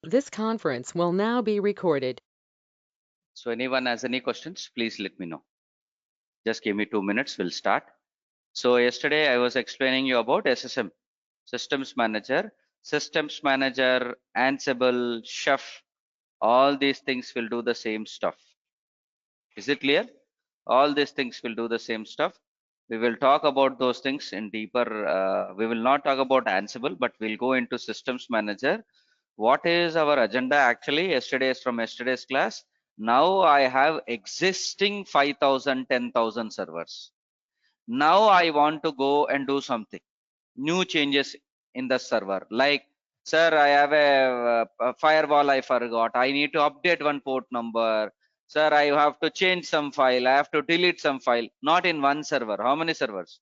This conference will now be recorded. So anyone has any questions, please let me know. Just give me 2 minutes, we'll start. So yesterday I was explaining you about SSM, Systems Manager. Systems Manager, Ansible, Chef, all these things will do the same stuff. Is it clear? All these things will do the same stuff. We will talk about those things in deeper. We will not talk about Ansible, but we'll go into Systems Manager. What is our agenda actually? Yesterday's from yesterday's class. Now I have existing 5,000, 10,000 servers. Now I want to go and do something, new changes in the server. Like, sir, I have a firewall I forgot. I need to update one port number. Sir, I have to change some file. I have to delete some file. Not in one server. How many servers?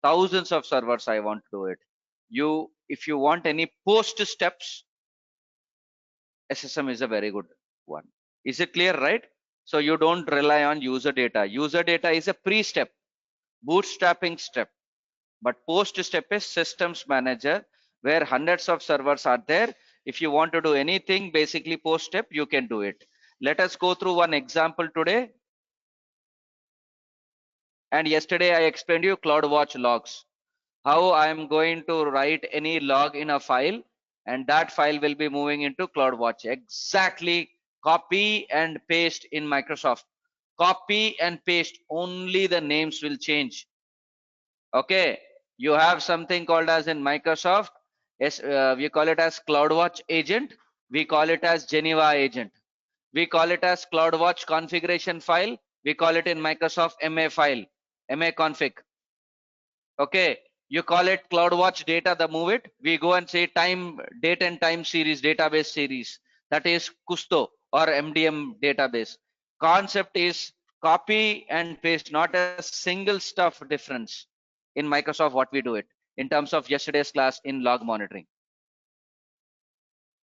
Thousands of servers I want to do it. If you want any post steps, SSM is a very good one. Is it clear, right? So you don't rely on user data. User data is a pre-step, bootstrapping step. But post step is systems manager, where hundreds of servers are there. If you want to do anything, basically post step, you can do it. Let us go through one example today. And yesterday I explained you CloudWatch logs. How I am going to write any log in a file, and that file will be moving into CloudWatch. Exactly copy and paste in Microsoft. Copy and paste, only the names will change. Okay, you have something called as in Microsoft, we call it as CloudWatch agent, we call it as Geneva agent, we call it as CloudWatch configuration file, we call it in Microsoft MA file, MA config. Okay, you call it CloudWatch data, the move it, we go and say time, date and time series, database series, that is Custo or MDM database. Concept is copy and paste, not a single stuff difference. In Microsoft, what we do it in terms of yesterday's class in log monitoring.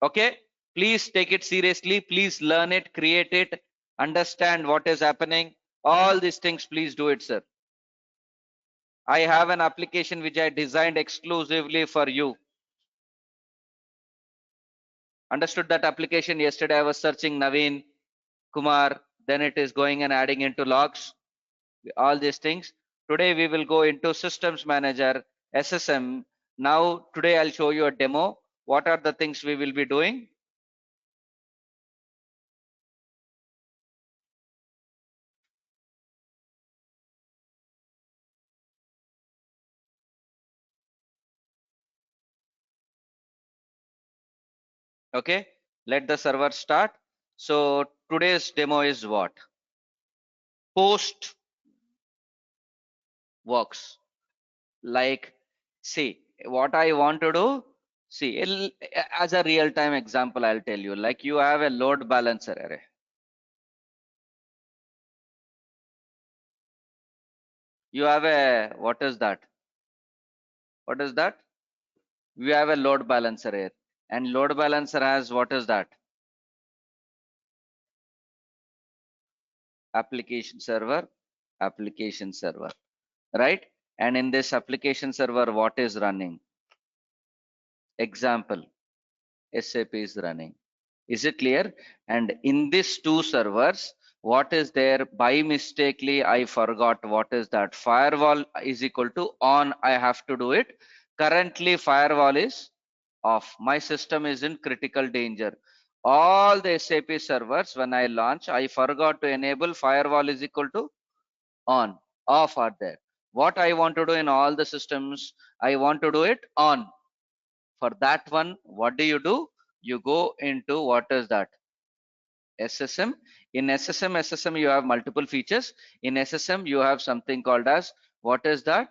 Okay, please take it seriously, please learn it, create it, understand what is happening, all these things, please do it, sir. I have an application which I designed exclusively for you. Understood that application? Yesterday I was searching Naveen, Kumar, then it is going and adding into logs, all these things. Today we will go into Systems Manager, SSM. Now today I'll show you a demo. What are the things we will be doing? Okay, let the server start. So today's demo is what? Post works. Like, see, what I want to do, see, as a real-time example, I'll tell you, like you have a load balancer array. You have a, what is that? What is that? We have a load balancer here, and load balancer has, what is that? Application server, right? And in this application server, what is running? Example, SAP is running. Is it clear? And in these two servers, what is there? By mistakenly, I forgot what is that. Firewall is equal to on. I have to do it. Currently, firewall is off. My system is in critical danger. All the SAP servers, when I launch, I forgot to enable firewall is equal to on. Off are there. What I want to do in all the systems, I want to do it on. For that one, what do? You go into, what is that? SSM. In SSM you have multiple features. In SSM you have something called as, what is that?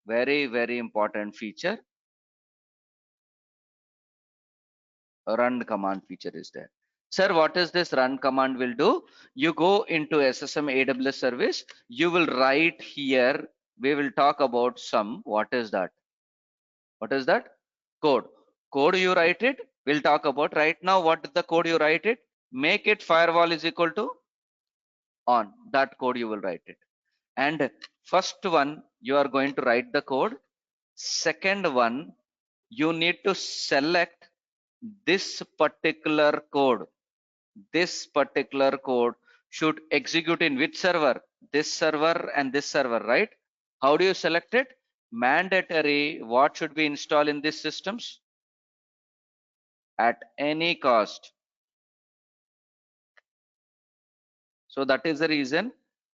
Very important feature. Run command feature is there. Sir, what is this run command will do? You go into SSM AWS service, you will write here, we will talk about some, what is that? What is that? Code. Code you write it, we'll talk about right now. What is the code you write it? Make it firewall is equal to on. That code you will write it. And first one, you are going to write the code. Second one, you need to select this particular code should execute in which server? This server and this server, right? How do you select it? Mandatory. What should be installed in these systems? At any cost. So that is the reason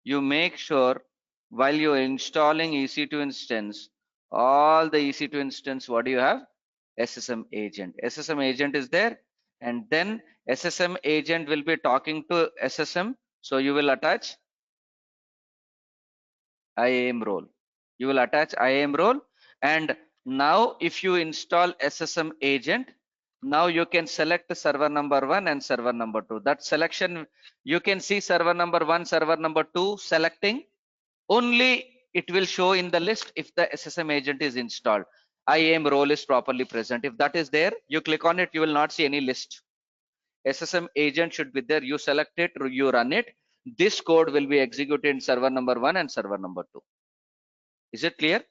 you make sure while you're installing EC2 instance, all the EC2 instance, what do you have? SSM agent. SSM agent is there, and then SSM agent will be talking to SSM. So you will attach IAM role. You will attach IAM role, and now if you install SSM agent, now you can select server number 1 and server number 2. That selection, you can see server number 1, server number 2 selecting. Only it will show in the list if the SSM agent is installed. IAM role is properly present. If that is there, you click on it, you will not see any list. SSM agent should be there. You select it, you run it. This code will be executed in server number 1 and server number 2. Is it clear?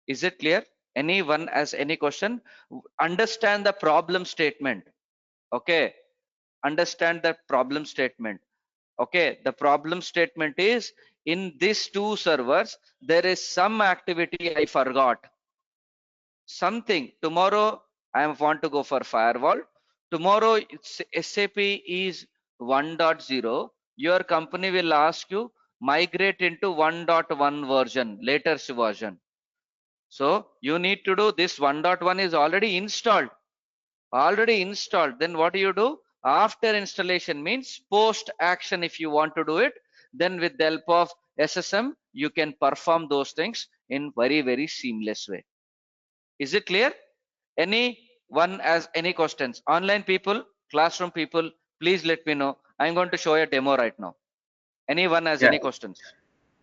Is it clear? Anyone has any question? Understand the problem statement. Okay. Understand the problem statement. Okay. The problem statement is in these two servers, there is some activity I forgot. Something. Tomorrow I want to go for firewall. Tomorrow SAP is 1.0. Your company will ask you migrate into 1.1 version, latest version. So you need to do this 1.1 is already installed. Then what do you do? After installation means post action. If you want to do it, then with the help of SSM, you can perform those things in very seamless way. Is it clear? Anyone has any questions? Online people, classroom people, please let me know. I'm going to show you a demo right now. Anyone has Yeah, any questions?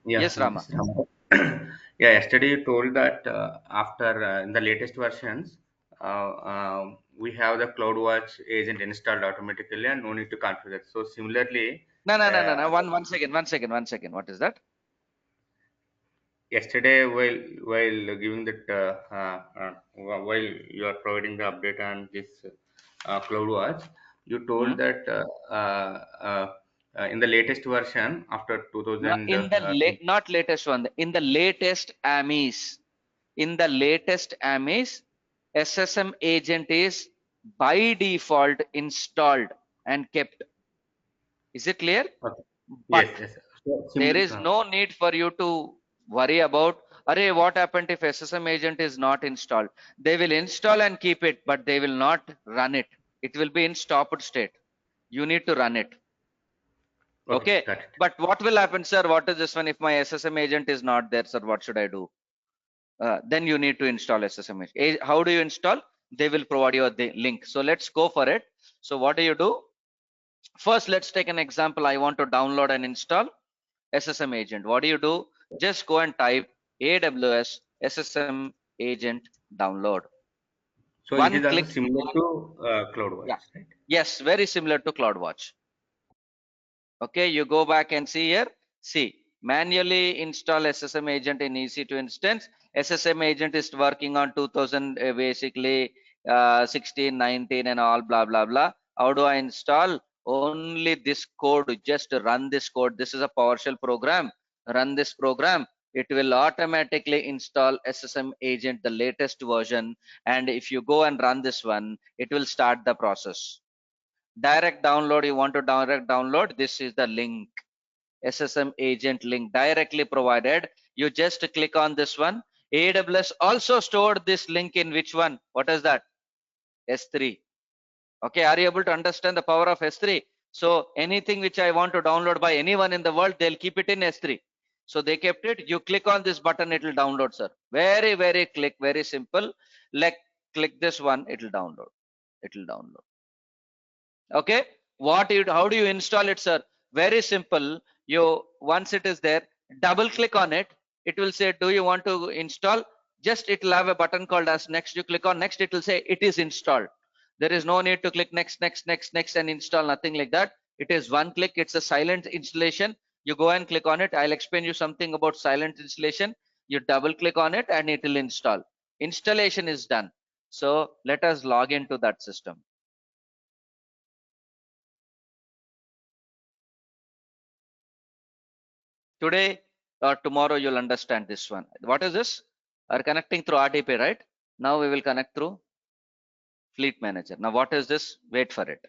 yeah, Yes, Rama. this Rama. Yeah, yesterday you told that after in the latest versions, we have the CloudWatch agent installed automatically and no need to configure it. So similarly, No. uh, One second. What is that? yesterday while giving that while you are providing the update on this CloudWatch, you Hmm? told that in the latest version after No, 2000. in the not latest one, in the latest AMIs. In the latest AMIS, SSM agent is by default installed and kept. Is it clear? Okay. But Yes, yes. So, there is no need for you to worry about, array, what happened if SSM agent is not installed? They will install and keep it, but they will not run it. It will be in stopped state. You need to run it. okay, Okay. got it. But what will happen, sir? What is this one? If my SSM agent is not there, sir, what should I do? Then you need to install SSM. How do you install? They will provide you the link. So let's go for it. So what do you do? First, let's take an example. I want to download and install SSM agent. What do you do? Just go and type AWS SSM agent download. So it One is also click. similar to Yeah. CloudWatch, right? Yes, very similar to CloudWatch. Okay, you go back and see here. See, manually install SSM agent in EC2 instance. SSM agent is working on 2000 basically 16, 19 and all blah blah blah. How do I install? Only this code, just run this code. This is a PowerShell program. Run this program. It will automatically install SSM agent, the latest version. And if you go and run this one, it will start the process. Direct download, you want to direct download, this is the link, SSM agent link directly provided. You just click on this one. AWS also stored this link in which one? What is that? S3. Okay, are you able to understand the power of S3? So anything which I want to download by anyone in the world, they'll keep it in S3. So they kept it. You click on this button, it will download, sir. Very click, very simple. Like click this one, it will download. It will download. Okay, how do you install it, sir? Very simple. You, once it is there, double click on it. It will say, do you want to install? Just it will have a button called as next. You click on next, it will say it is installed. There is no need to click next and install, nothing like that. It is one click. It's a silent installation. You go and click on it. I'll explain you something about silent installation. You double click on it and it will install. Installation is done. So let us log into that system. Today or tomorrow you'll understand this one. What is this? Are connecting through RTP, right? Now we will connect through Fleet Manager. Now what is this? Wait for it.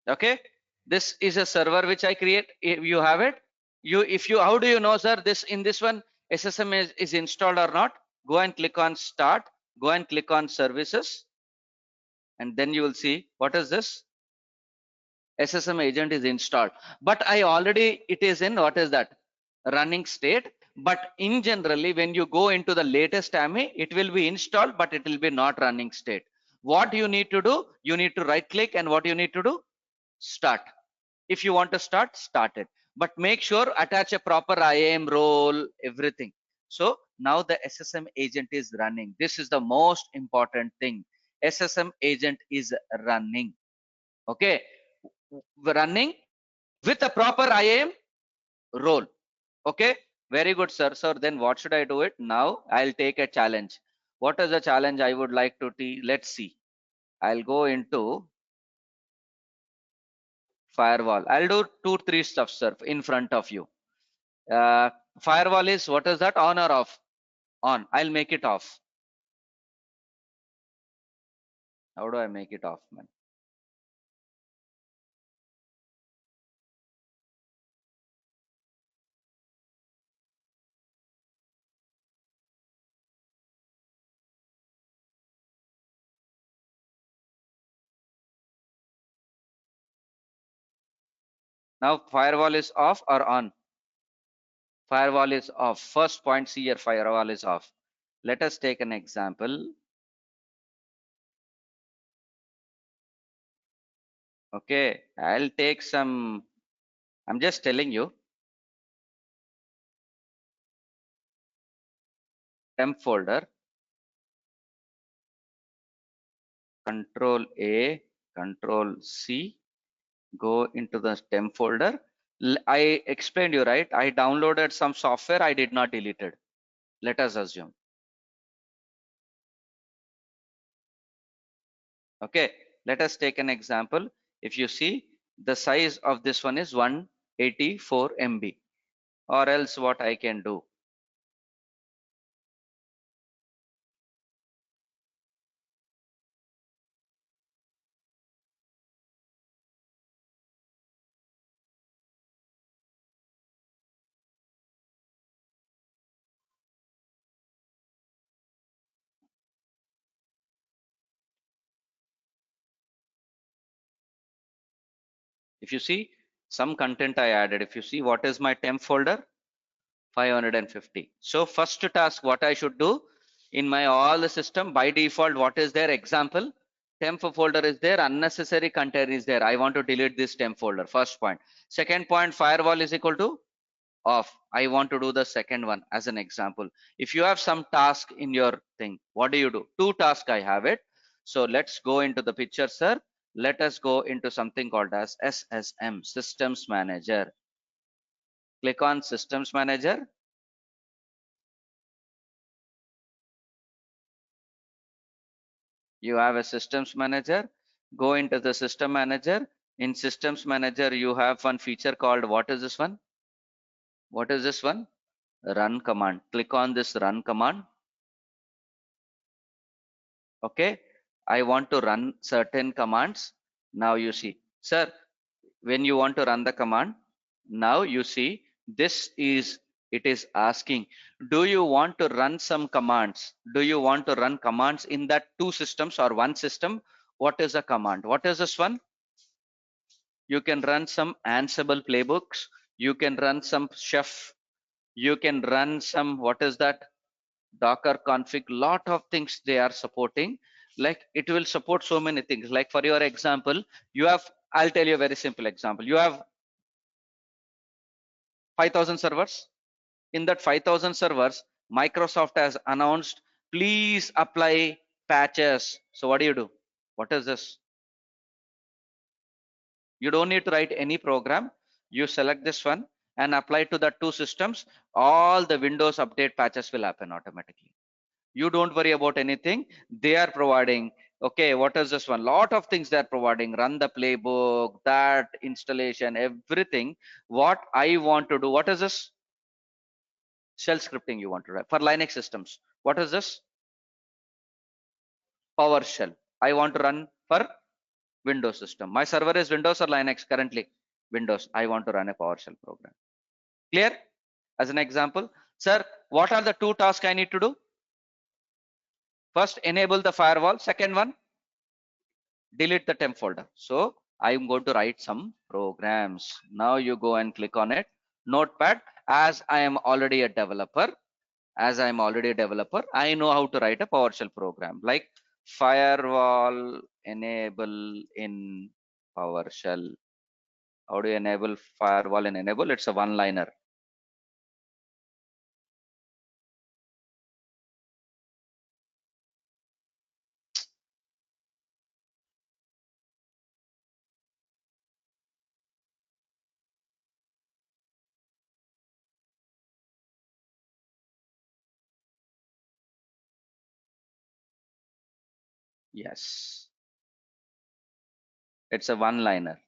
Okay, this is a server which I create. If you have it, how do you know, sir, this in this one SSM is installed or not? Go and click on start, go and click on services, and then you will see what is this. SSM agent is installed, but I already, it is in, what is that, running state. But in generally, when you go into the latest AMI, it will be installed, but it will be not running state. What you need to do, you need to right click, and what you need to do, start. If you want to start it, but make sure attach a proper IAM role, everything. So now the SSM agent is running. This is the most important thing. SSM agent is running. Okay, running with a proper IAM role. Okay, very good, sir. So then what should I do it now? I'll take a challenge. What is the challenge I would like to let's see. I'll go into firewall. I'll do 2-3 stuff, sir, in front of you. uh, Firewall is, what is that, on or off? On. I'll make it off. How do I make it off, man? Now firewall is off or on? Firewall is off. First point, see here, firewall is off. Let us take an example. Okay, I'll take some, I'm just telling you, temp folder, Control A, Control C, go into the temp folder. I explained you, right? I downloaded some software, I did not delete it. Let us assume. Okay, let us take an example. If you see, the size of this one is 184 MB, or else what I can do, if you see some content I added, if you see what is my temp folder, 550. So first task, what I should do in my all the system, by default, what is there? Example, temp folder is there, unnecessary content is there. I want to delete this temp folder. First point. Second point, firewall is equal to off. I want to do the second one as an example. If you have some task in your thing, what do you do? Two tasks I have it. So let's go into the picture, sir. Let us go into something called as SSM, Systems Manager. Click on Systems Manager. You have a Systems Manager. Go into the System Manager. In Systems Manager, you have one feature called, what is this one? What is this one? Run command. Click on this run command. Okay, I want to run certain commands. Now you see, sir, when you want to run the command, now you see this is, it is asking, do you want to run some commands? Do you want to run commands in that two systems or one system? What is the command? What is this one? You can run some Ansible playbooks. You can run some Chef. You can run some, what is that? Docker config. Lot of things they are supporting. Like it will support so many things. Like for your example, you have, I'll tell you a very simple example. You have 5,000 servers. In that 5,000 servers, Microsoft has announced, please apply patches. So what do? What is this? You don't need to write any program. You select this one and apply to the two systems. All the Windows update patches will happen automatically. You don't worry about anything. They are providing, okay, what is this one? Lot of things they're providing. Run the playbook, that installation, everything. What I want to do, what is this? Shell scripting you want to write for Linux systems. What is this? PowerShell. I want to run for Windows system. My server is Windows or Linux currently? Windows. I want to run a PowerShell program. Clear? As an example, sir, what are the two tasks I need to do? First, enable the firewall. Second one, delete the temp folder. So I'm going to write some programs. Now you go and click on it. Notepad. As I am already a developer, I know how to write a PowerShell program like firewall enable in PowerShell. How do you enable firewall and enable? It's a one-liner. Yes, it's a one-liner.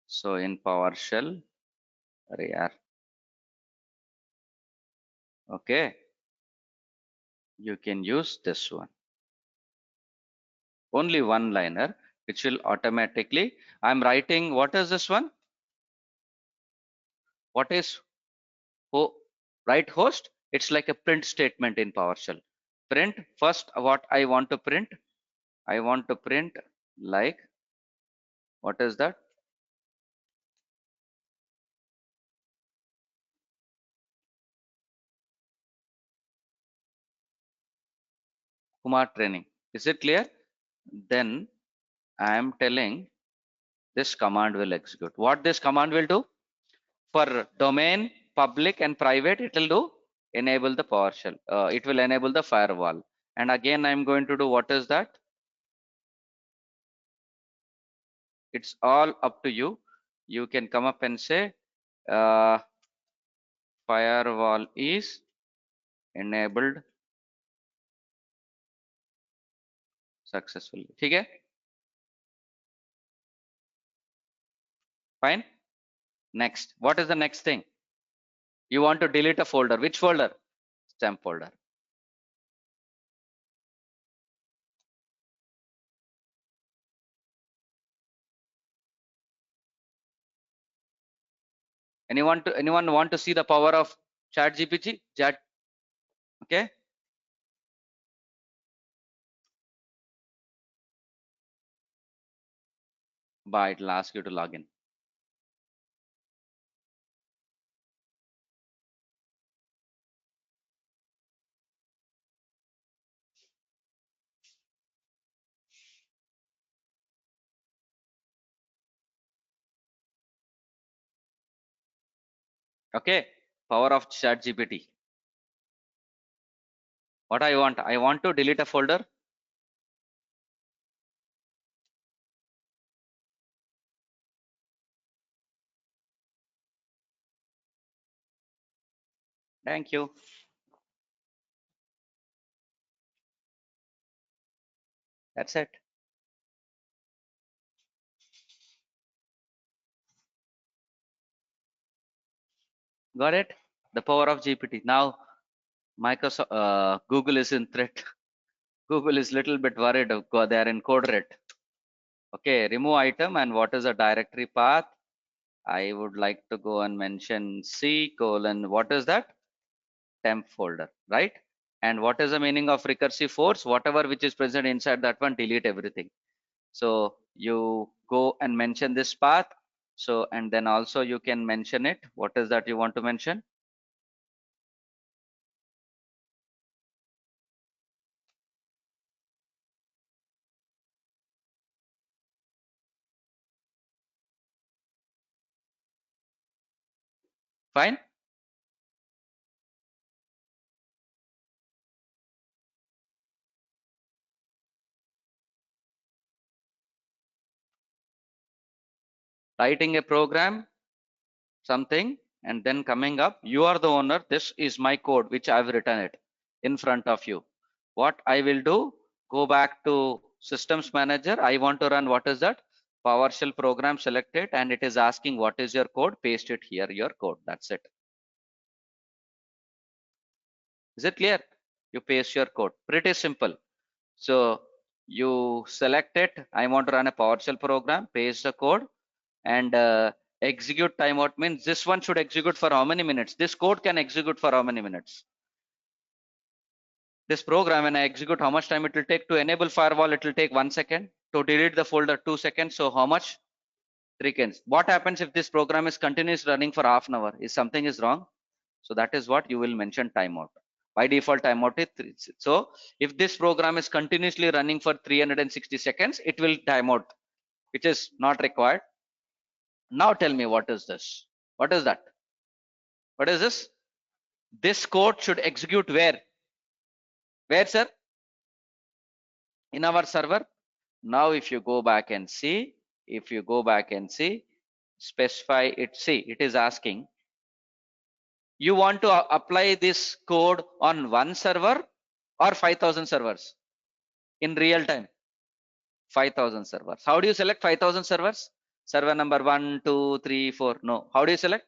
So in PowerShell, rear, okay, you can use this one. Only one-liner, which will automatically. I'm writing. What is this one? What is right host? It's like a print statement in PowerShell. Print first. What I want to print? I want to print like, what is that? Kumar training. Is it clear? Then I am telling this command will execute. What this command will do? For domain, public and private, it will do enable the PowerShell. It will enable the firewall. And again, I'm going to do, what is that? It's all up to you. You can come up and say firewall is enabled successfully. Okay? Fine. Next. What is the next thing? You want to delete a folder. Which folder? Temp folder. Anyone want to see the power of ChatGPT? Chat. Okay. But it'll ask you to log in. Okay. Power of ChatGPT. What I want to delete a folder. Thank you. That's it. Got it? The power of GPT. Now, Microsoft, Google is in threat. Google is little bit worried. They are in code red. Okay, remove item and what is the directory path? I would like to go and mention C colon. What is that? Temp folder, right? And what is the meaning of recursive force? Whatever which is present inside that one, delete everything. So you go and mention this path. So, and then also you can mention it. What is that you want to mention? Fine. Writing a program, something, and then coming up, you are the owner. This is my code, which I've written it in front of you. What I will do, go back to systems manager. I want to run, what is that? PowerShell program, select it, and it is asking what is your code, paste it here, your code. That's it. Is it clear? You paste your code. Pretty simple. So you select it. I want to run a PowerShell program, paste the code, and execute timeout means this one should execute for how many minutes? This code can execute for how many minutes? This program, when I execute, how much time it will take? To enable firewall, it will take 1 second. To delete the folder, 2 seconds. So how much? 3 seconds. What happens if this program is continuously running for half an hour? Is something is wrong? So that is what you will mention timeout. By default, timeout is 3. So if this program is continuously running for 360 seconds, it will timeout, which is not required. Now tell me, what is this? What is that? What is this? This code should execute where? Where, sir? In our server. Now if you go back and see, specify it. See, it is asking, you want to apply this code on one server or 5,000 servers in real time? 5,000 servers. How do you select 5,000 servers? Server number 1, 2, 3, 4. No. How do you select?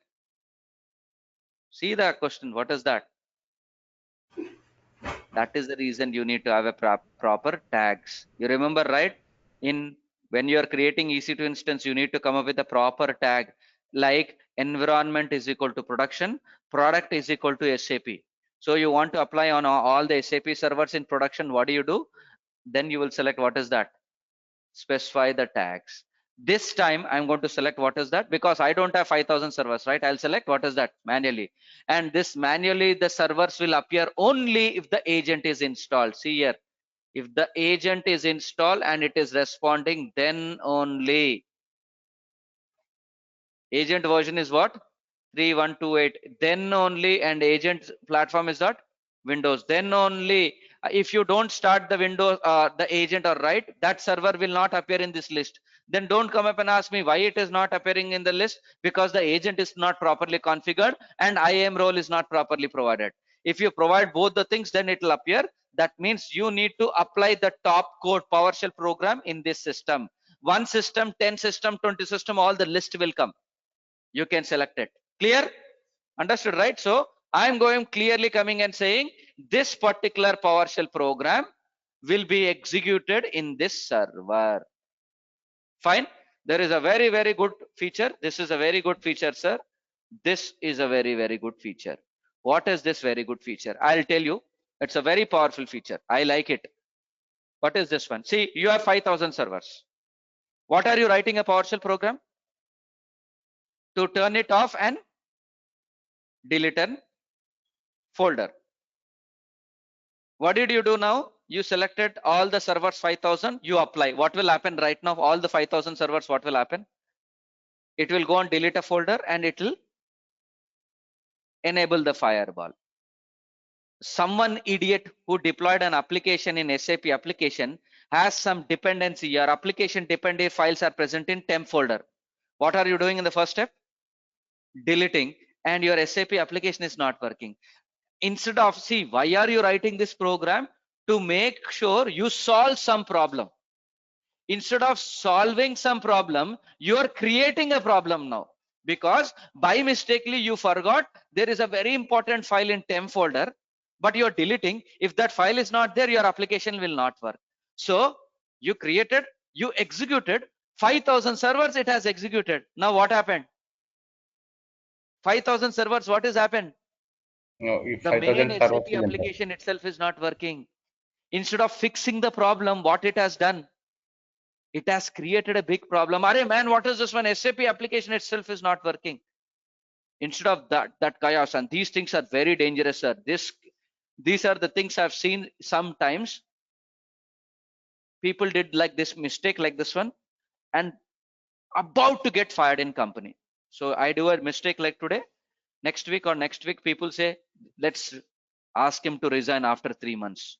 See the question. What is that? That is the reason you need to have a proper tags. You remember, right? In when you are creating EC2 instance, you need to come up with a proper tag, like environment is equal to production, product is equal to SAP. So you want to apply on all the SAP servers in production. What do you do? Then you will select, what is that? Specify the tags. This time I'm going to select, what is that? Because I don't have 5,000 servers, right? I'll select, what is that? Manually. And this manually, the servers will appear only if the agent is installed. See here, if the agent is installed and it is responding, then only. Agent version is what? 3128. Then only. And agent platform is what? Windows. Then only. If you don't start the Windows, the agent, or right, that server will not appear in this list. Then don't come up and ask me why it is not appearing in the list, because the agent is not properly configured and IAM role is not properly provided. If you provide both the things, then it will appear. That means you need to apply the top code PowerShell program in this system. One system, 10 system, 20 system, all the list will come. You can select it. Clear? Understood, right? So I'm going clearly coming and saying this particular PowerShell program will be executed in this server. Fine. There is a very, very good feature. This is a very good feature, sir. This is a very, very good feature. What is this very good feature? I'll tell you. It's a very powerful feature. I like it. What is this one? See, you have 5,000 servers. What are you writing a PowerShell program? To turn it off and delete an folder. What did you do now? You selected all the servers 5,000, you apply. What will happen right now? All the 5,000 servers, what will happen? It will go and delete a folder and it will enable the firewall. Someone idiot who deployed an application in SAP application has some dependency. Your application dependency files are present in temp folder. What are you doing in the first step? Deleting, and your SAP application is not working. Instead of, see, why are you writing this program? To make sure you solve some problem. Instead of solving some problem, you are creating a problem now, because by mistakenly you forgot there is a very important file in temp folder, but you're deleting. If that file is not there, your application will not work. So you created, you executed 5,000 servers, it has executed. Now what happened? 5,000 servers, what has happened? No, if The 5,000 main servers SAP is there. application itself is not working. Instead of fixing the problem, what it has done? It has created a big problem. Arey man, what is this one? SAP application itself is not working. Instead of that chaos, and these things are very dangerous, sir. These are the things I've seen sometimes. People did like this mistake, like this one, and about to get fired in company. So I do a mistake like today, next week people say, let's ask him to resign after 3 months.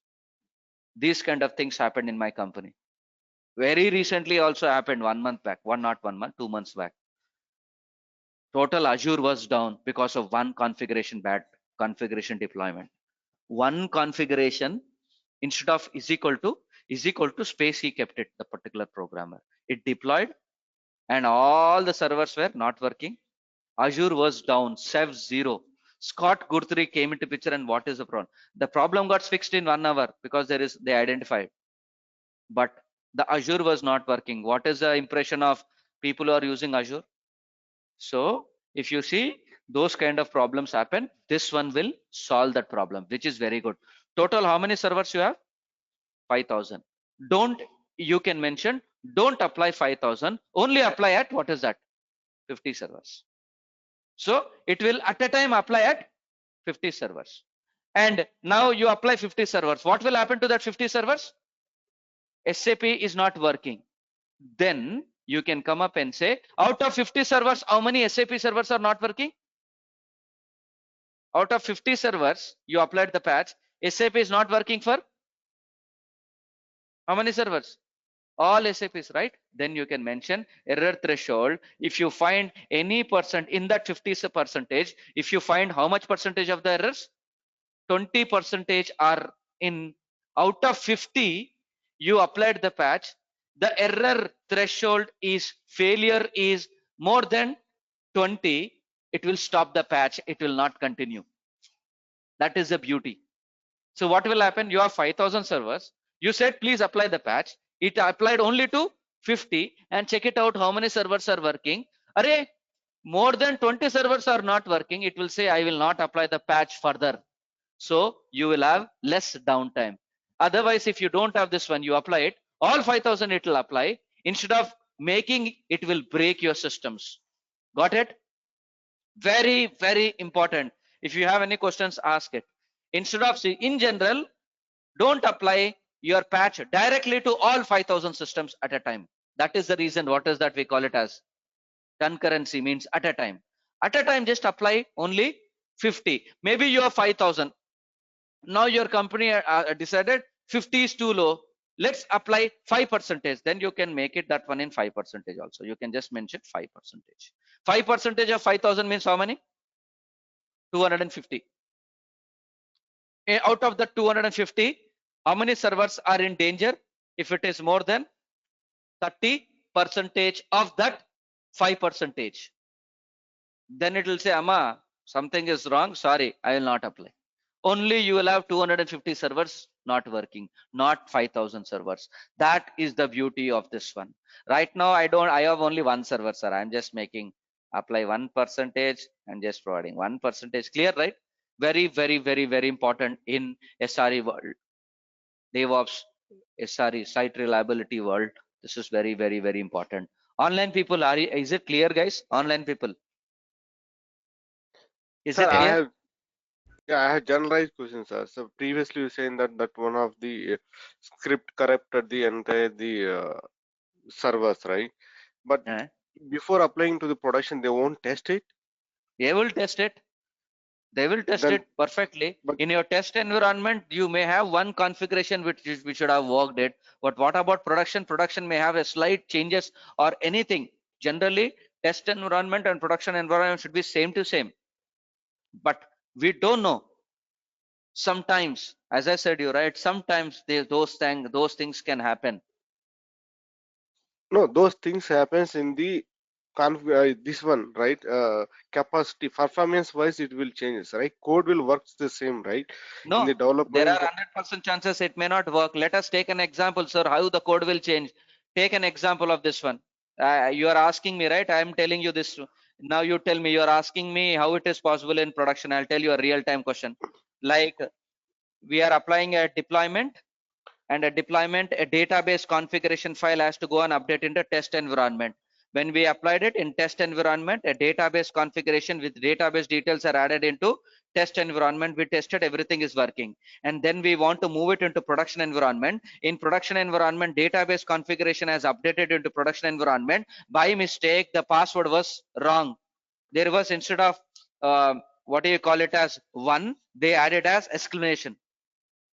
These kind of things happened in my company. Very recently also happened 1 month back, not 1 month, 2 months back. Total Azure was down because of one configuration, bad configuration deployment. One configuration, instead of is equal to space, he kept it, the particular programmer. It deployed and all the servers were not working. Azure was down, Sev 0. Scott Guthrie came into picture, and what is the problem? The problem got fixed in 1 hour because they identified, but the Azure was not working. What is the impression of people who are using Azure? So if you see those kind of problems happen, this one will solve that problem, which is very good. Total, how many servers you have? 5,000. You can mention, don't apply 5,000, only apply at, what is that? 50 servers. So it will at a time apply at 50 servers. And now you apply 50 servers. What will happen to that 50 servers? SAP is not working. Then you can come up and say, out of 50 servers, how many SAP servers are not working? Out of 50 servers, you applied the patch, SAP is not working for how many servers? All SAPs, right? Then you can mention error threshold. If you find any percent in that 50 percentage, if you find how much percentage of the errors? 20 percentage are in, out of 50, you applied the patch, the error threshold is, failure is more than 20, it will stop the patch, it will not continue. That is the beauty. So what will happen? You have 5,000 servers. You said, please apply the patch. It applied only to 50 and check it out how many servers are working. Array, more than 20 servers are not working. It will say, I will not apply the patch further. So you will have less downtime. Otherwise, if you don't have this one, you apply it, all 5,000 it will apply. Instead of making, it will break your systems. Got it? Very, very important. If you have any questions, ask it. Instead of, see, in general, don't apply your patch directly to all 5,000 systems at a time. That is the reason. What is that? We call it as concurrency, means at a time. At a time, just apply only 50. Maybe you have 5,000. Now your company decided 50 is too low. Let's apply 5%. Then you can make it that one in 5% also. You can just mention 5%. 5% of 5,000 means how many? 250. Out of the 250, how many servers are in danger? If it is more than 30% of that 5%, then it will say, Amma, something is wrong. Sorry, I will not apply. Only you will have 250 servers not working, not 5,000 servers. That is the beauty of this one. Right now, I have only one server, sir. I'm just making apply 1% and just providing 1%. Clear, right? Very, very, very, very important in SRE world, DevOps, SRE, site reliability world. This is very, very, very important. Online people, is it clear, guys? Online people, is Sir, it clear? I have generalized questions, sir. So previously you saying that one of the script corrupted the entire servers, right? But before applying to the production, they won't test it. They will test it. They will test Then, it perfectly. but In your test environment, you may have one configuration which should have worked it. But what about production? Production may have a slight changes or anything. Generally, test environment and production environment should be same to same. But we don't know. Sometimes, as I said, you right. Sometimes those things can happen. no, those things happens in the this one, right? Capacity, performance wise, it will change, right? Code will works the same, right? No, In the there development, are 100% chances it may not work. Let us take an example, sir, how the code will change. Take an example of this one. You are asking me, right? I am telling you this. Now you tell me, you are asking me how it is possible in production. I'll tell you a real time question. Like we are applying a deployment and a deployment, a database configuration file has to go and update into test environment. When we applied it in test environment, a database configuration with database details are added into test environment. We tested everything is working, and then we want to move it into production environment. In production environment, database configuration has updated into production environment. By mistake, the password was wrong. There was, instead of what do you call it as 1, they added as exclamation.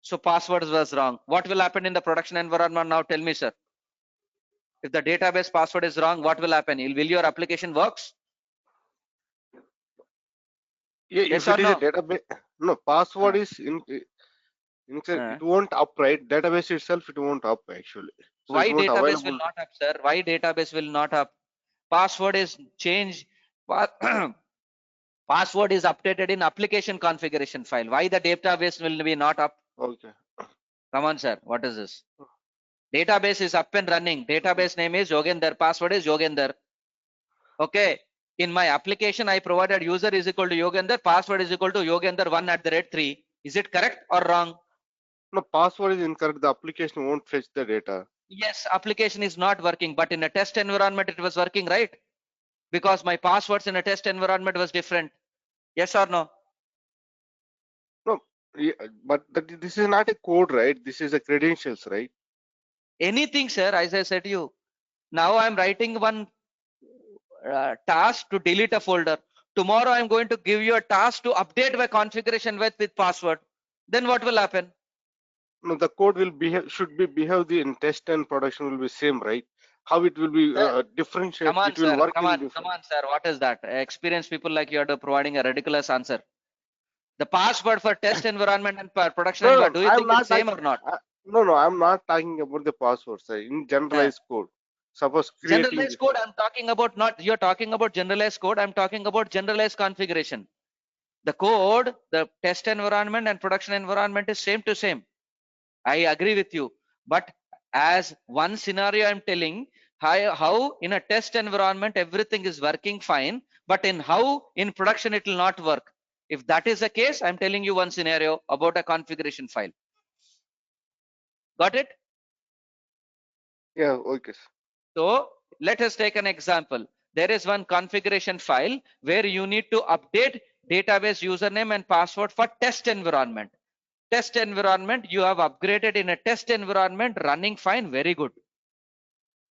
So password was wrong. What will happen in the production environment now? Tell me, sir. If the database password is wrong, what will happen? Will your application works? Yeah, Yes if or it is a no? database, no, password is it won't up, right? Database itself, it won't up actually. So it Why won't database will available. not up, sir? Why database will not up? Password is changed. Password is updated in application configuration file. Why the database will be not up? Okay. Come on, sir. What is this? Database is up and running. Database name is Yogender. Password is Yogender. Okay. In my application, I provided user is equal to Yogender. Password is equal to Yogender1@3. Is it correct or wrong? No, password is incorrect. The application won't fetch the data. Yes, application is not working, but in a test environment, it was working, right? Because my passwords in a test environment was different. Yes or no? No, yeah, but this is not a code, right? This is a credentials, right? Anything, sir, as I said to you. Now I'm writing one task to delete a folder. Tomorrow I'm going to give you a task to update my configuration with password. Then what will happen? No, the code will behave, should be behave the in test and production will be same, right? How it will be Sir, differentiate, come on, it will sir. work Come in on, come different. on, sir. What is that? Experienced people like you are providing a ridiculous answer. The password for test environment and production No, environment, no, do you I'm think it's not same talking. or not? No, I'm not talking about the password, sir. In Uh, generalized code, suppose creating Generalized this. code, I'm talking about not, you're talking about generalized code. I'm talking about generalized configuration. The code, the test environment and production environment is same to same. I agree with you. But as one scenario, I'm telling how in a test environment, everything is working fine, but in how in production, it will not work. If that is the case, I'm telling you one scenario about a configuration file. Got it? Yeah, okay. So let us take an example. There is one configuration file where you need to update database username and password for test environment. Test environment, you have upgraded in a test environment, running fine, very good.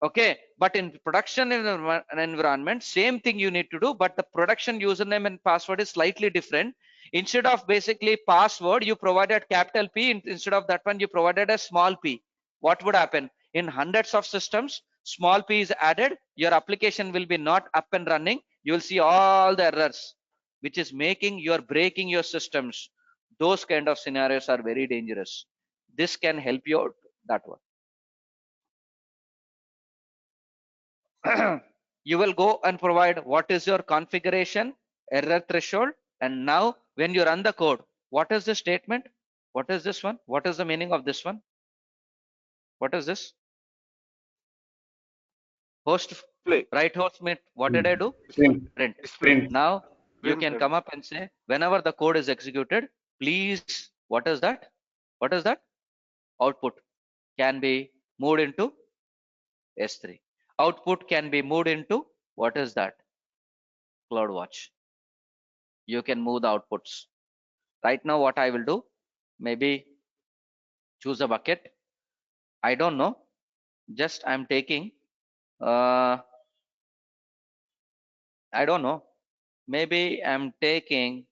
Okay, but in production environment, same thing you need to do, but the production username and password is slightly different. Instead of basically password, you provided capital P. Instead of that one, you provided a small p. What would happen? In hundreds of systems, small p is added, your application will be not up and running. You will see all the errors, which is making you're breaking your systems. Those kind of scenarios are very dangerous. This can help you out, that one. You will go and provide what is your configuration, error threshold, and now when you run the code, what is the statement? What is this one? What is the meaning of this one? What is this? Host, Play. right host meant, what did I do? Print. Print. Display. Print. Now you Print can and come up and say, whenever the code is executed, please, what is that? What is that? Output can be moved into S3. Output can be moved into, what is that? CloudWatch. You can move the outputs. Right now, what I will do, maybe choose a bucket. I don't know. Just I'm taking, I don't know. Maybe I'm taking,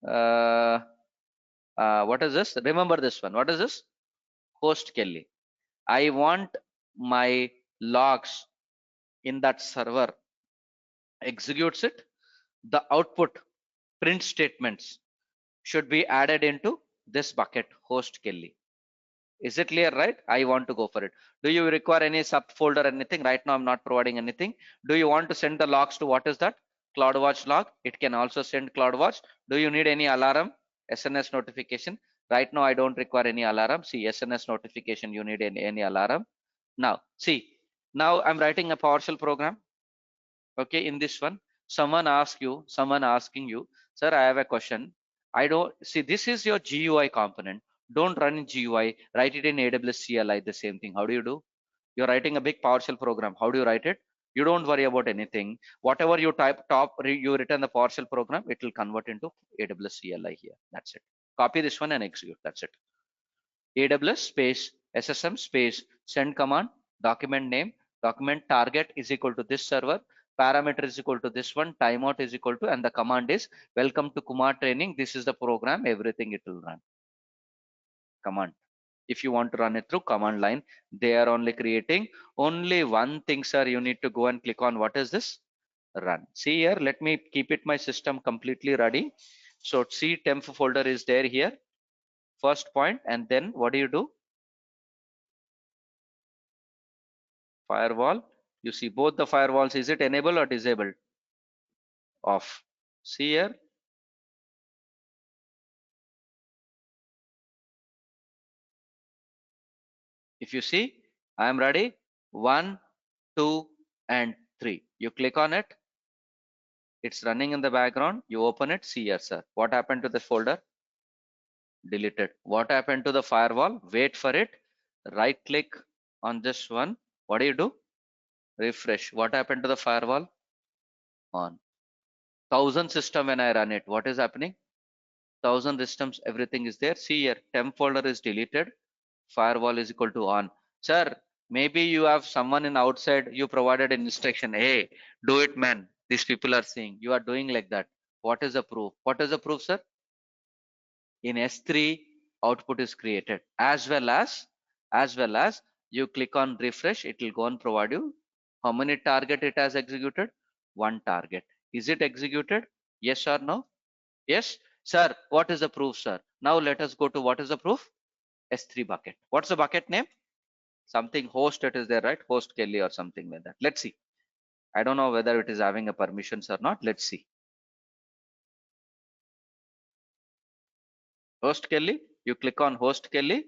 what is this? Remember this one. What is this? Host Kelly. I want my logs in that server executes it. The output print statements should be added into this bucket, host Kelly. Is it clear, right? I want to go for it. Do you require any subfolder or anything? Right now, I'm not providing anything. Do you want to send the logs to what is that? CloudWatch log. It can also send CloudWatch. Do you need any alarm? SNS notification. Right now, I don't require any alarm. See, SNS notification, you need any alarm. Now, see, now I'm writing a PowerShell program. Okay, in this one, someone asking you, sir, I have a question. I don't see, this is your GUI component. Don't run in GUI, write it in AWS CLI, the same thing. How do you do? You're writing a big PowerShell program. How do you write it? You don't worry about anything. Whatever you type you return the PowerShell program, it will convert into AWS CLI here. That's it. Copy this one and execute. That's it. AWS space SSM space send command, document name, document target is equal to this server, parameter is equal to this one, timeout is equal to, and the command is welcome to Kumar training. This is the program, everything it will run. Command. If you want to run it through command line, they are only creating only one thing, sir. You need to go and click on what is this? Run. See here, let me keep it my system completely ready. So see temp folder is there here. First point, and then what do you do? Firewall. You see both the firewalls. Is it enabled or disabled? Off. See here. If you see, I am ready. 1, 2, and 3. You click on it. It's running in the background. You open it. See here, sir. What happened to the folder? Deleted. What happened to the firewall? Wait for it. Right click on this one. What do? Refresh. What happened to the firewall? On. 1000 system when I run it. What is happening? 1000 systems, everything is there. See here, temp folder is deleted. Firewall is equal to on. Sir, maybe you have someone in outside, you provided an instruction. Hey, do it, man. These people are saying you are doing like that. What is the proof? What is the proof, sir? In S3, output is created as well as you click on refresh, it will go and provide you how many target it has executed. One target. Is it executed? Yes or no? Yes, sir. What is the proof, sir? Now let us go to what is the proof? S3 bucket. What's the bucket name? Something host, it is there, right? Host Kelly or something like that. Let's see. I don't know whether it is having a permissions or not. Let's see. Host Kelly. You click on host Kelly,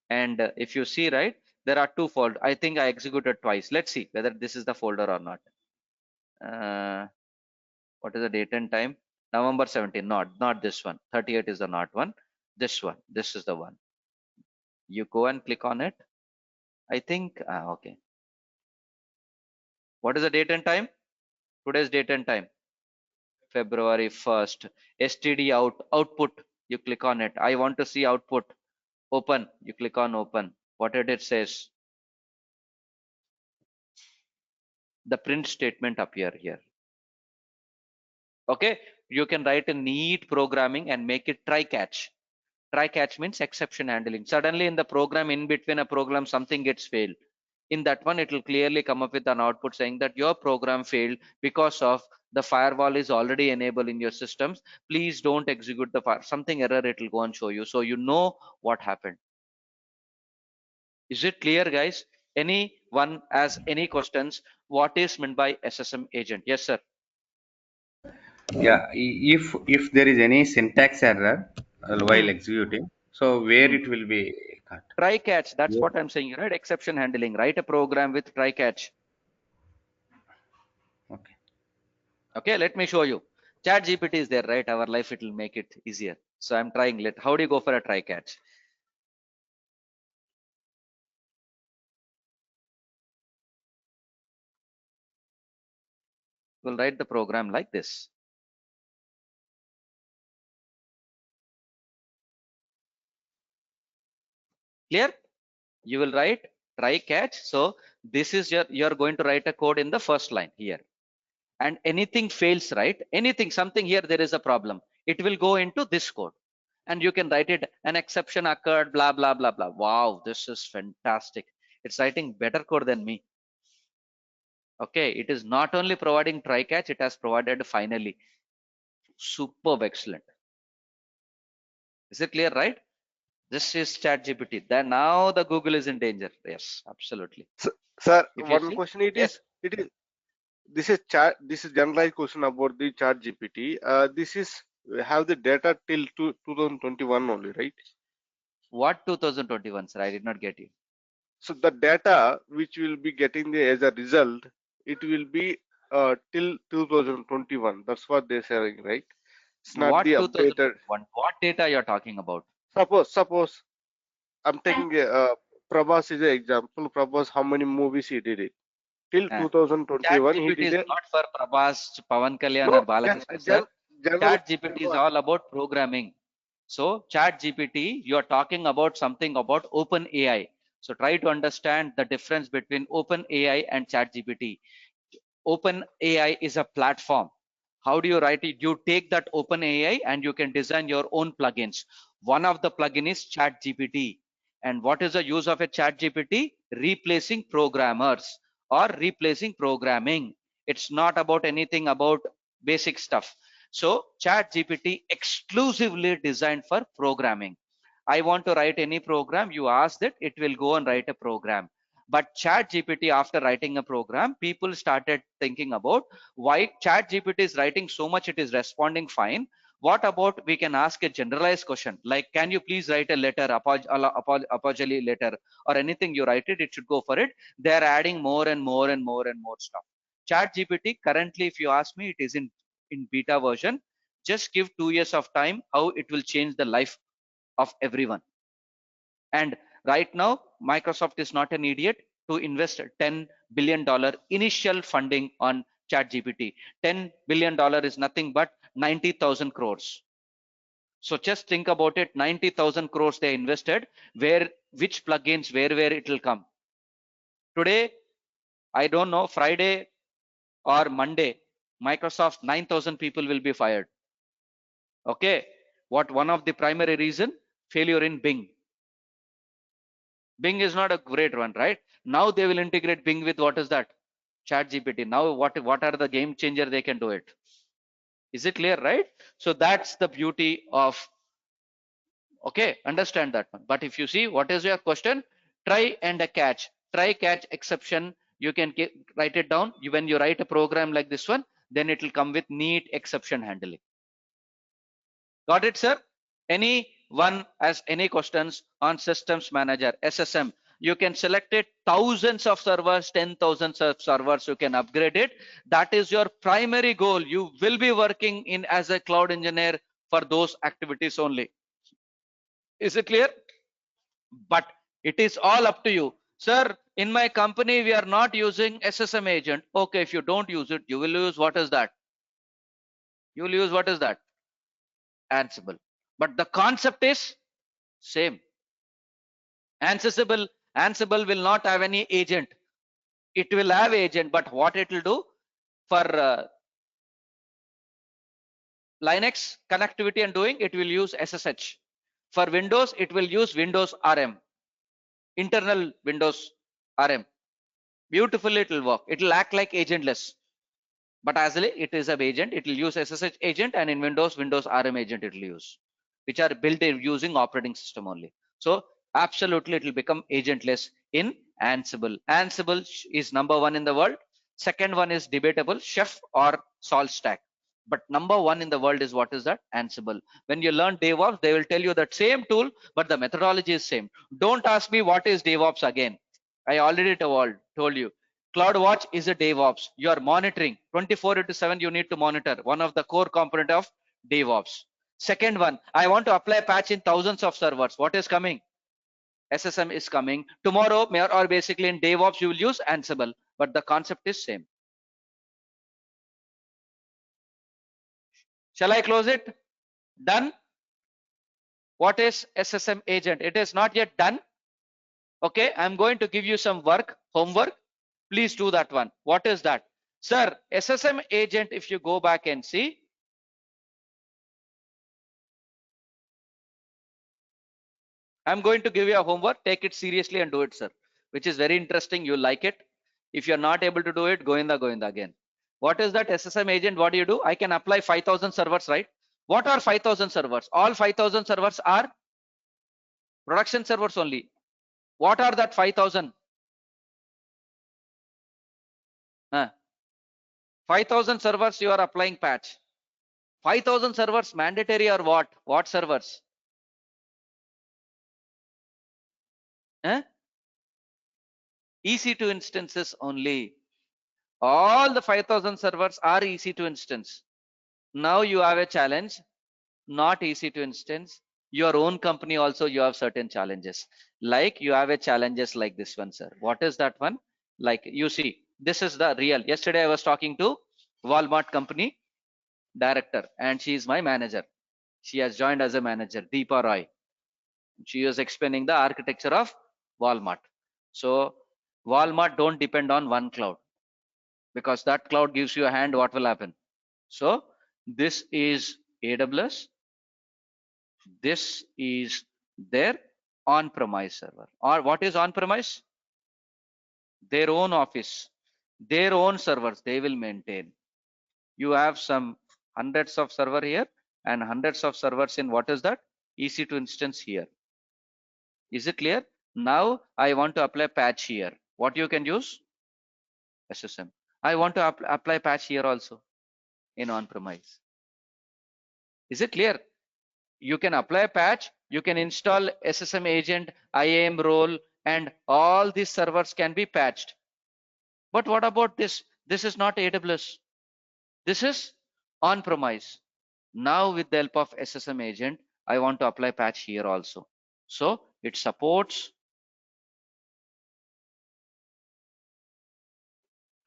and if you see, right, there are two folders. I think I executed twice. Let's see whether this is the folder or not. What is the date and time? November 17. Not this one. 38 is the not one. This one. This is the one. You go and click on it. I think okay. What is the date and time? Today's date and time. February 1st. STD output. You click on it. I want to see output. Open. You click on open. What it says? The print statement appear here. Okay. You can write a neat programming and make it try catch. Try catch means exception handling. Suddenly in the program, in between a program, something gets failed. In that one, it will clearly come up with an output saying that your program failed because of the firewall is already enabled in your systems. Please don't execute the fire. Something error it will go and show you. So you know what happened. Is it clear, guys? Anyone has any questions? What is meant by SSM agent? Yes, sir. Yeah, if there is any syntax error while executing, so where it will be cut? Try catch. That's Yeah. what I'm saying, right? Exception handling. Write a program with try catch. Okay. Okay, let me show you. Chat GPT is there, right? Our life, it will make it easier. So I'm trying. How do you go for a try catch? We'll write the program like this. Clear? You will write try catch. So this is you're going to write a code in the first line here. And anything fails, right? Anything, something here, there is a problem. It will go into this code. And you can write it, an exception occurred, blah, blah, blah, blah. Wow, this is fantastic. It's writing better code than me. Okay, it is not only providing try catch, it has provided finally. Superb, excellent. Is it clear, right? This is chat GPT. Then now the Google is in danger. Yes, absolutely. Sir, If you one see, question yes, this is generalized question about the chat GPT. This is have the data till 2021 only, right? what 2021, sir? I did not get you. So the data which will be getting as a result, it will be till 2021. That's what they're saying, right? It's not What the updated. 2021? What data you're talking about? Suppose I'm taking Prabhas is an example. Prabhas, how many movies he did it? Till Chat 2021, he GPT did is a not for Prabhas, Pavan Kalyan no or Balakrishna sir. general Chat GPT is all about programming. So Chat GPT, you are talking about something about Open AI. So try to understand the difference between Open AI and Chat GPT. Open AI is a platform. How do you write it? You take that Open AI and you can design your own plugins. One of the plugin is Chat GPT. And what is the use of a Chat GPT? Replacing programmers or replacing programming. It's not about anything about basic stuff. So Chat GPT exclusively designed for programming. I want to write any program, you ask that, it will go and write a program. But Chat GPT, after writing a program, people started thinking about why Chat GPT is writing so much, it is responding fine. What about we can ask a generalized question like, can you please write a letter, apology letter, or anything you write it, it should go for it. They are adding more and more and more and more stuff. Chat GPT currently, if you ask me, it is in beta version. Just give 2 years of time, how it will change the life of everyone. And right now, Microsoft is not an idiot to invest $10 billion initial funding on ChatGPT. $10 billion is nothing but 90,000 crores. So just think about it, 90,000 crores they invested, which plugins, where it will come. Today, I don't know, Friday or Monday, Microsoft 9,000 people will be fired. Okay, what one of the primary reason? Failure in Bing. Bing is not a great one, right? Now they will integrate Bing with what is that? Chat GPT. Now what are the game changer they can do it? Is it clear, right? So that's the beauty of, okay, understand that one. But if you see what is your question, try and a catch, try catch exception, you can write it down. When you write a program like this one, then it will come with neat exception handling. Got it, sir? Anyone has any questions on systems manager SSM? You can select it, thousands of servers, 10,000 of servers, you can upgrade it. That is your primary goal. You will be working in as a cloud engineer for those activities only. Is it clear? But it is all up to you. Sir, in my company, we are not using SSM agent. Okay, if you don't use it, you will use what is that? You will use what is that? Ansible. But the concept is same. Ansible will not have any agent. It will have agent, but what it will do for Linux connectivity and doing, it will use SSH. For Windows, it will use Windows RM, internal Windows RM. Beautifully, it will work. It will act like agentless. But as it is an agent, it will use SSH agent, and in Windows RM agent it will use, which are built using operating system only. So absolutely, it will become agentless in Ansible. Ansible is number one in the world. Second one is debatable, Chef or Salt Stack. But number one in the world is what is that? Ansible. When you learn DevOps, they will tell you that same tool, but the methodology is same. Don't ask me what is DevOps again. I already told you. CloudWatch is a DevOps. You are monitoring 24/7. You need to monitor, one of the core component of DevOps. Second one, I want to apply a patch in thousands of servers. What is coming? SSM is coming. Tomorrow, or basically in DevOps, you will use Ansible, but the concept is same. Shall I close it? Done. What is SSM agent? It is not yet done. Okay, I'm going to give you some homework. Please do that one. What is that? Sir, SSM agent, if you go back and see, I'm going to give you a homework. Take it seriously and do it, sir, which is very interesting. You'll like it. If you're not able to do it, go in the again. What is that SSM agent? What do? I can apply 5,000 servers, right? What are 5,000 servers? All 5,000 servers are production servers only. What are that 5,000? 5,000 servers you are applying patch. 5,000 servers mandatory or what? What servers? EC2 instances only. All the 5,000 servers are EC2 instance. Now you have a challenge, not EC2 instance, Your own company also you have certain challenges. Like you have a challenges like this one, sir. What is that one? Like you see, this is the real. Yesterday I was talking to Walmart company director, and she is my manager. She has joined as a manager, Deepa Roy. She was explaining the architecture of Walmart. So Walmart don't depend on one cloud, because that cloud gives you a hand, what will happen? So this is AWS, this is their on-premise server. Or what is on-premise? Their own office, their own servers they will maintain. You have some hundreds of server here and hundreds of servers in what is that? EC2 instance here. Is it clear? Now I want to apply patch here. What you can use? SSM. I want to apply patch here also in on-premise. Is it clear? You can apply a patch, you can install SSM agent, IAM role, and all these servers can be patched. But what about this? This is not AWS. This is on-premise. Now with the help of SSM agent, I want to apply patch here also. So it supports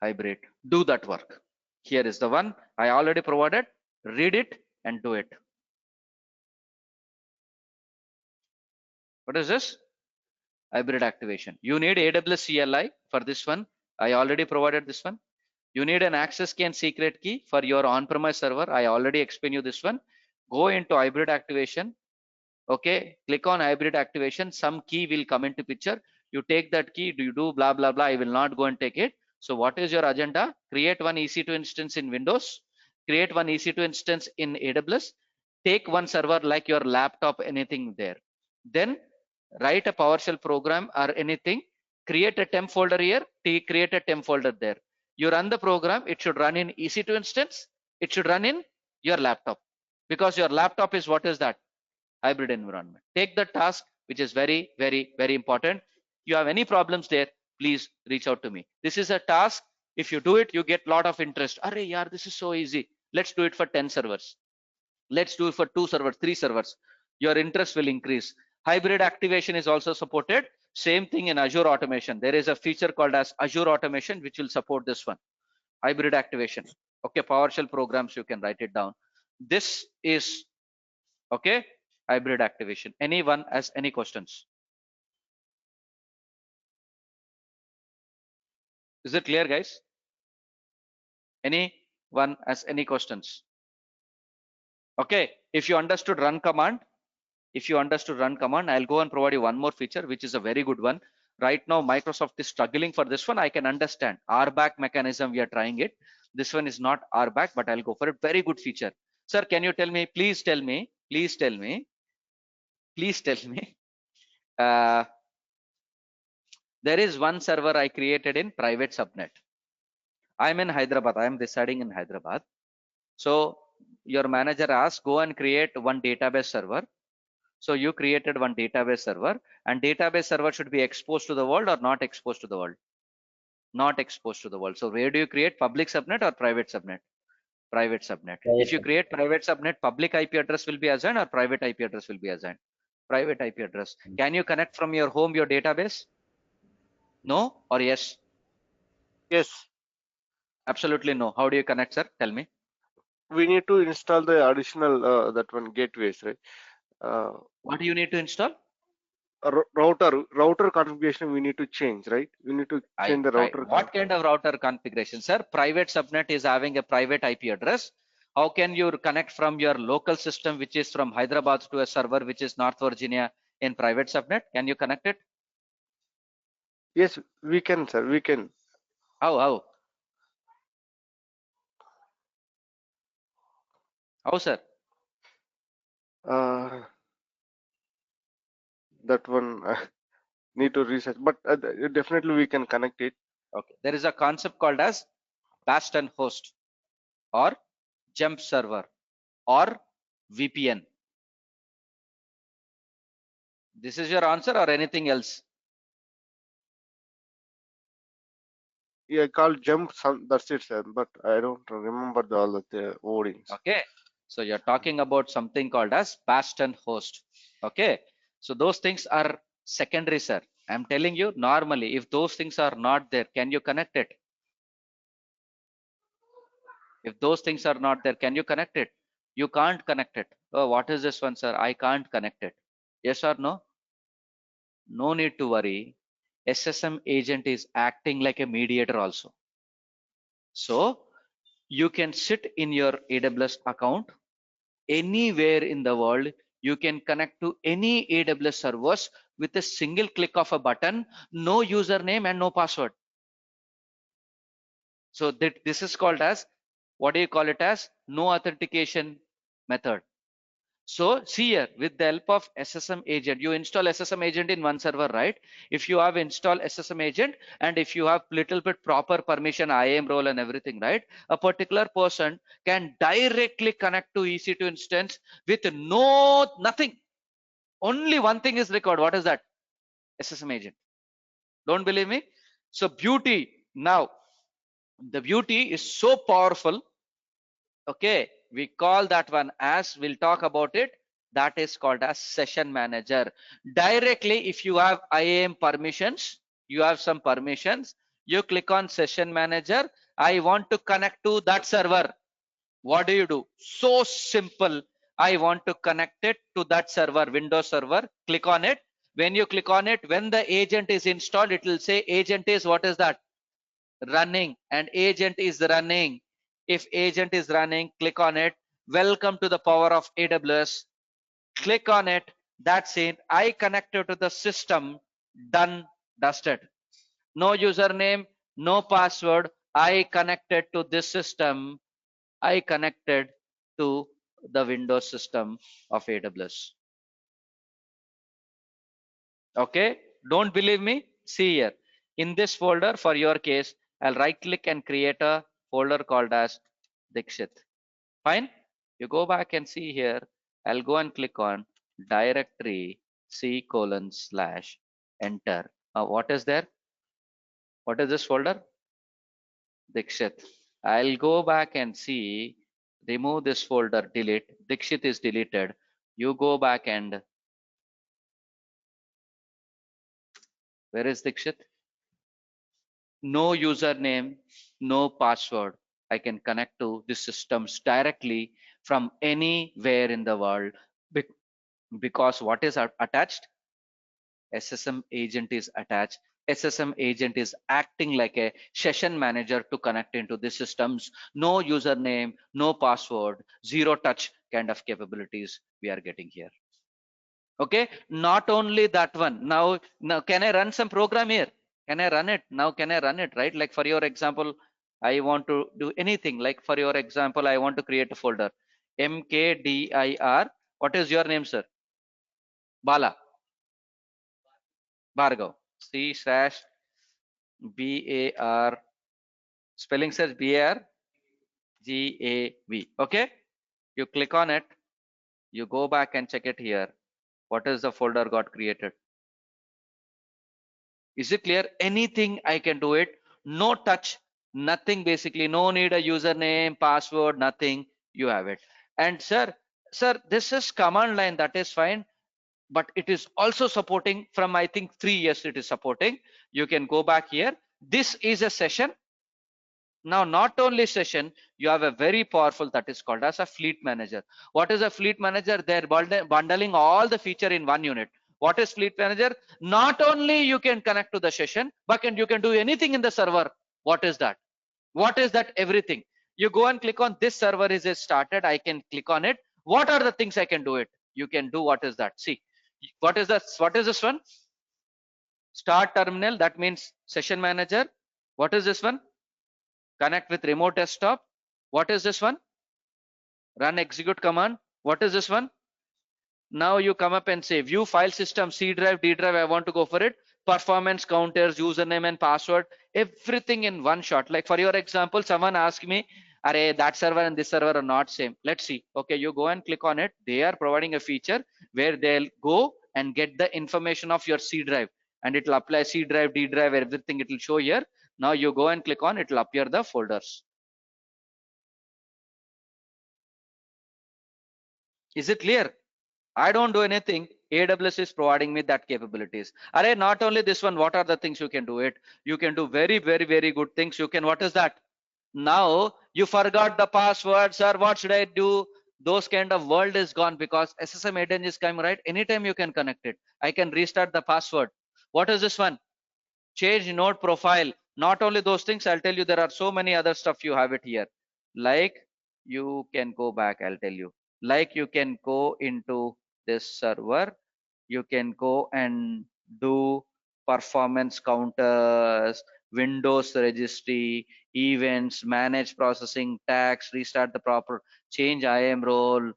hybrid. Do that work. Here is the one I already provided. Read it and do it. What is this? Hybrid activation. You need AWS CLI for this one. I already provided this one. You need an access key and secret key for your on-premise server. I already explained you this one. Go into hybrid activation. Okay, click on hybrid activation. Some key will come into picture. You take that key. Do you do blah blah blah? I will not go and take it. So what is your agenda? Create one EC2 instance in Windows. Create one EC2 instance in AWS. Take one server like your laptop, anything there. Then write a PowerShell program or anything. Create a temp folder here. Create a temp folder there. You run the program. It should run in EC2 instance. It should run in your laptop, because your laptop is what is that? Hybrid environment. Take the task, which is very, very, very important. You have any problems there, please reach out to me. This is a task. If you do it, you get a lot of interest. Arey yaar, this is so easy. Let's do it for 10 servers. Let's do it for 2 servers, 3 servers. Your interest will increase. Hybrid activation is also supported. Same thing in Azure automation. There is a feature called as Azure automation, which will support this one. Hybrid activation. Okay, PowerShell programs, you can write it down. This is okay. Hybrid activation. Anyone has any questions? Is it clear, guys? Anyone has any questions? Okay, if you understood run command, I'll go and provide you one more feature, which is a very good one. Right now, Microsoft is struggling for this one. I can understand. RBAC mechanism, we are trying it. This one is not RBAC, but I'll go for a very good feature. Sir, can you tell me, please tell me, there is one server I created in private subnet. I'm in Hyderabad. I'm residing in Hyderabad. So your manager asked, go and create one database server. So you created one database server, and database server should be exposed to the world or not exposed to the world? Not exposed to the world. So where do you create? Public subnet or private subnet? Private subnet. If you create private subnet, public IP address will be assigned or private IP address will be assigned? Private IP address. Can you connect from your home your database? No or yes? Yes, Absolutely no. How do you connect, sir? Tell me. we need to install the additional that one gateways, right? What do you need to install? Router configuration we need to change, right? We need to change the router. What kind of router configuration, sir? Private subnet is having a private IP address. How can you connect from your local system, which is from Hyderabad, to a server which is North Virginia in private subnet? Can you connect it? Yes, we can, sir. We can. How? How, sir? That one need to research, but definitely we can connect it. Okay. There is a concept called as Bastion host or jump server or VPN. This is your answer or anything else? Yeah, called jump. That's it, sir. But I don't remember all of the wordings. Okay. So you're talking about something called as Bastion host. Okay, so those things are secondary, sir. I'm telling you, normally, if those things are not there, can you connect it? If those things are not there, can you connect it? You can't connect it. Oh, what is this one, sir? I can't connect it. Yes or no? No need to worry. SSM agent is acting like a mediator also. So you can sit in your AWS account anywhere in the world. You can connect to any AWS servers with a single click of a button, no username and no password. So this is called as, what do you call it as? No authentication method. So see here, with the help of SSM agent, you install SSM agent in one server, right? If you have installed SSM agent and if you have little bit proper permission, IAM role and everything, right? A particular person can directly connect to EC2 instance with nothing. Only one thing is required. What is that? SSM agent. Don't believe me? So beauty. Now, the beauty is so powerful. Okay, we call that one as, we'll talk about it, that is called as session manager. Directly, if you have IAM permissions, you have some permissions, you click on session manager. I want to connect to that server. What do you do? So simple. I want to connect it to that server, Windows server. Click on it. When you click on it, when the agent is installed, it will say agent is, what is that? Running, and agent is running. If agent is running, click on it. Welcome to the power of AWS. Click on it. That's it. I connected to the system. Done, dusted. No username, no password. I connected to this system. I connected to the Windows system of AWS. Okay, don't believe me? See here. In this folder, for your case, I'll right click and create a folder called as Dikshit. Fine. You go back and see here. I'll go and click on directory C:/, enter. What is there? What is this folder? Dikshit. I'll go back and see, remove this folder, delete. Dikshit is deleted. You go back and, where is Dikshit? No username, no password. I can connect to the systems directly from anywhere in the world, because what is attached? SSM agent is attached. SSM agent is acting like a session manager to connect into the systems. No username, no password, zero touch kind of capabilities we are getting here. Okay, not only that one. Now can I run some program here? Can I run it? Now can I run it, right? Like for your example, I want to do anything. Like for your example, I want to create a folder. MKDIR. What is your name, sir? Bala. Bhargav. C/BAR. Spelling says BARGAV. Okay. You click on it. You go back and check it here. What is the folder got created? Is it clear? Anything I can do it. No touch, nothing basically. No need a username, password, nothing. You have it. And sir, this is command line. That is fine. But it is also supporting from, I think, 3 years it is supporting. You can go back here. This is a session. Now, not only session, you have a very powerful that is called as a fleet manager. What is a fleet manager? They're bundling all the feature in one unit. What is fleet manager? Not only you can connect to the session, but you can do anything in the server. What is that? What is that? Everything. You go and click on this server is started. I can click on it. What are the things I can do it? You can do, what is that? See, what is that? What is this one? Start terminal. That means session manager. What is this one? Connect with remote desktop. What is this one? Run execute command. What is this one? Now you come up and say view file system, C drive, D drive. I want to go for it. Performance counters, username and password, everything in one shot. Like for your example, someone asked me, "Arey, that server and this server are not same." Let's see. Okay, you go and click on it. They are providing a feature where they'll go and get the information of your C drive, and it will apply C drive, D drive, everything. It will show here. Now you go and click on. It will appear the folders. Is it clear? I don't do anything. AWS is providing me that capabilities. Array, not only this one, what are the things you can do it? You can do very, very, very good things. You can, what is that? Now you forgot the password, sir. What should I do? Those kind of world is gone because SSM agent is coming, right? Anytime you can connect it. I can restart the password. What is this one? Change node profile. Not only those things, I'll tell you there are so many other stuff you have it here. Like you can go back, I'll tell you. Like you can go into this server, you can go and do performance counters, Windows registry, events, manage processing, tags, restart the proper, change IAM role.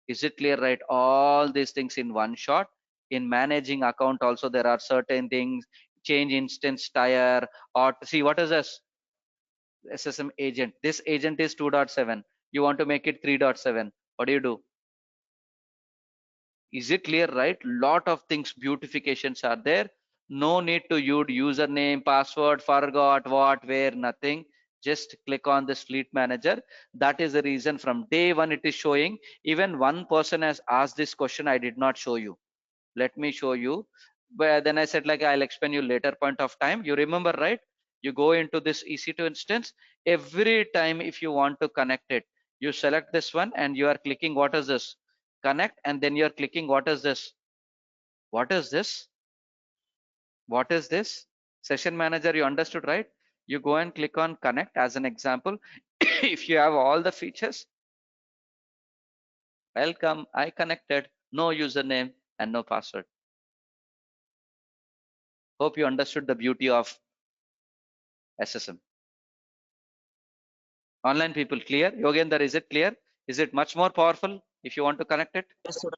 Is it clear, right? All these things in one shot. In managing account also there are certain things, change instance tier, or see what is this SSM agent. This agent is 2.7. You want to make it 3.7. What do? Is it clear, right? Lot of things, beautifications are there. No need to use username, password, forgot, what, where, nothing. Just click on this fleet manager. That is the reason from day one it is showing. Even one person has asked this question, I did not show you. Let me show you. But then I said like I'll explain you later point of time. You remember, right? You go into this EC2 instance. Every time if you want to connect it, you select this one and you are clicking what is this? Connect, and then you're clicking what is this? What is this? What is this? Session manager, you understood, right? You go and click on connect as an example. If you have all the features, welcome, I connected, no username and no password. Hope you understood the beauty of SSM. Online people, clear? Yogendar, is it clear? Is it much more powerful if you want to connect it? Yes, sir.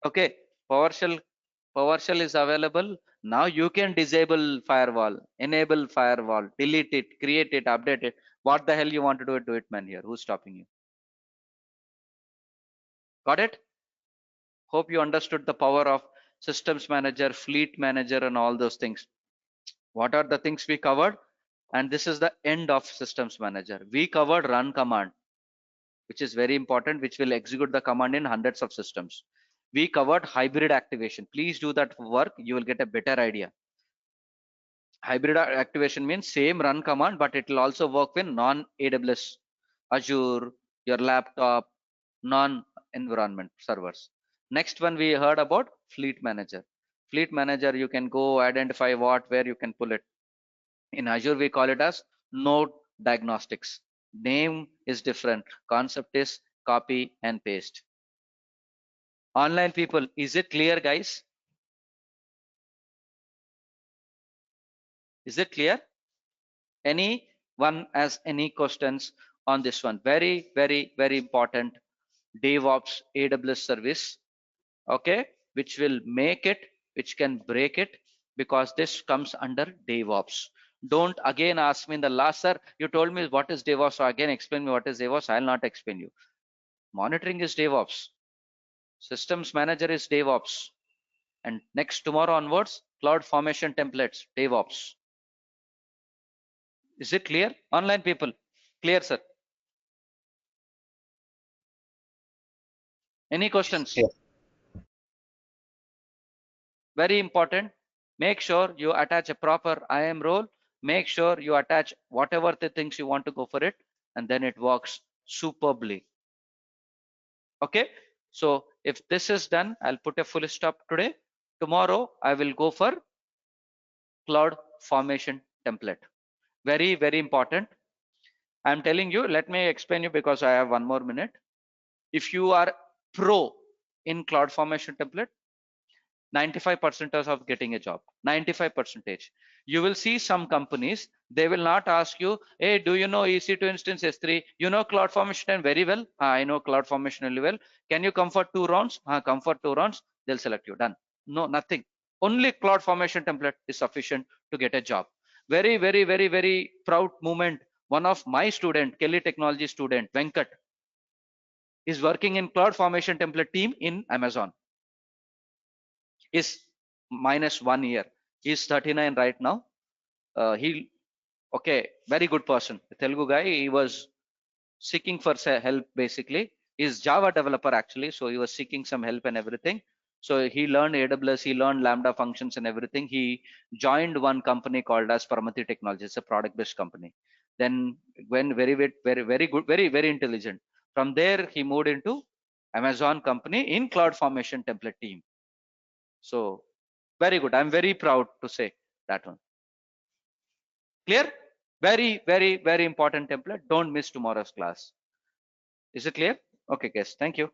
Okay, PowerShell is available. Now you can disable firewall, enable firewall, delete it, create it, update it. What the hell you want to do it, man, here. Who's stopping you? Got it? Hope you understood the power of systems manager, fleet manager, and all those things. What are the things we covered? And this is the end of systems manager. We covered run command, which is very important, which will execute the command in hundreds of systems. We covered hybrid activation. Please do that work. You will get a better idea. Hybrid activation means same run command, but it will also work with non-AWS, Azure, your laptop, non-environment servers. Next one we heard about fleet manager. Fleet manager, you can go identify what, where you can pull it. In Azure, we call it as node diagnostics. Name is different. Concept is copy and paste. Online people, is it clear, guys? Is it clear? Anyone has any questions on this one? Very, very, very important DevOps AWS service, okay, which will make it, which can break it, because this comes under DevOps. Don't again ask me in the last, sir, you told me what is DevOps, so again explain me what is DevOps. I'll not explain you. Monitoring is DevOps. Systems manager is DevOps. And next tomorrow onwards, cloud formation templates, DevOps. Is it clear? Online people, clear, sir? Any questions? Yes. Very important. Make sure you attach a proper IAM role. Make sure you attach whatever the things you want to go for it, and then it works superbly. Okay. So if this is done, I'll put a full stop today. Tomorrow I will go for cloud formation template. Very, very important. I'm telling you, let me explain you because I have one more minute. If you are pro in cloud formation template, 95% of getting a job, 95%. You will see some companies, they will not ask you, hey, do you know EC2 instance S3? You know cloud formation very well? I know cloud formation really well. Can you come for 2 rounds? Come for 2 rounds. They'll select you. Done. No, nothing. Only cloud formation template is sufficient to get a job. Very, very, very, very proud moment. One of my student, Kelly Technology student, Venkat, is working in cloud formation template team in Amazon. Is -1 year. He's 39 right now. He okay, very good person. The Telugu guy. He was seeking for help basically. He's Java developer actually, so he was seeking some help and everything. So he learned AWS, he learned Lambda functions and everything. He joined one company called as Paramati Technology. It's a product-based company. Then when very good, very intelligent. From there he moved into Amazon company in cloud formation template team. So very good. I'm very proud to say that one. Clear? Very important template. Don't miss tomorrow's class. Is it clear? Okay, guys. Thank you.